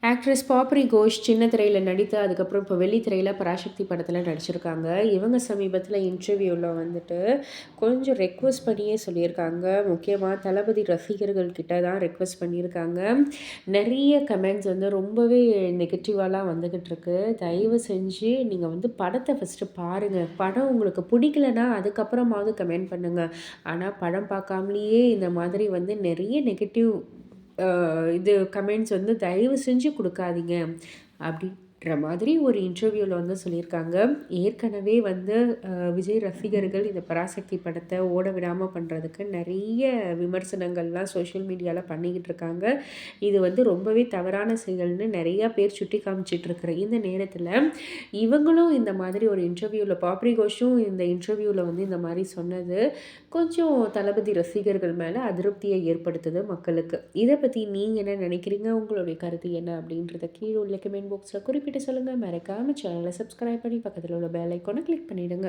Actress Papri Ghosh சின்ன திரையில நடித்து, அதுக்கப்புறம் இப்போ வெள்ளி திரையில பராசக்தி படத்துல நடிச்சிருக்காங்க. இவங்க சமீபத்தில இன்டர்வியூல வந்துட்டு கொஞ்சம் ரெக்வெஸ்ட் பண்ணியே சொல்லியிருக்காங்க. முக்கியமா தளபதி ரசிகர்கள் கிட்ட தான் ரெக்வெஸ்ட் பண்ணியிருக்காங்க. நெறைய கமெண்ட்ஸ் வந்து ரொம்பவே நெகட்டிவாலாம் வந்துகிட்டு இருக்கு. தயவு செஞ்சு நீங்க வந்து படத்த ஃபர்ஸ்ட்டு பாருங்க. படம் உங்களுக்கு பிடிக்கலன்னா, அதுக்கப்புறமாவது கமெண்ட் பண்ணுங்க. ஆனா படம் பார்க்காமலேயே இந்த மாதிரி வந்து நெறைய நெகட்டிவ் இது கமெண்ட்ஸ் வந்து தயவு செஞ்சு குடுக்காதீங்க. அப்படின்ற மாதிரி ஒரு இன்டர்வியூல வந்து சொல்லியிருக்காங்க. ஏற்கனவே வந்து விஜய் ரசிகர்கள் இந்த பராசக்தி படத்த ஓட விடாம பண்றதுக்கு நெறைய விமர்சனங்கள்லாம் சோஷியல் மீடியால பண்ணிக்கிட்டு இருக்காங்க. இது வந்து ரொம்பவே தவறான செயல்னு நெறையா பேர் சுட்டி காமிச்சிட்டு இருக்கிற இந்த நேரத்தில, இவங்களும் இந்த மாதிரி ஒரு இன்டர்வியூல பாப்ரி கோஷும் இந்த இன்டர்வியூல வந்து இந்த மாரி சொன்னது, கொஞ்சம் தளபதி ரசிகர்கள் மேல அதிருப்திய ஏற்படுத்துது மக்களுக்கு. இத பத்தி நீங்க என்ன நினைக்கிறீங்க? உங்களுடைய கருத்து என்ன? அப்படின்றத கீழ உள்ள கமெண்ட் பாக்ஸ்ல குறிப்பிட்டு சொல்லுங்க. மறக்காம சேனல சப்ஸ்கிரைப் பண்ணி பக்கத்துல உள்ள பெல் ஐகான கிளிக் பண்ணிடுங்க.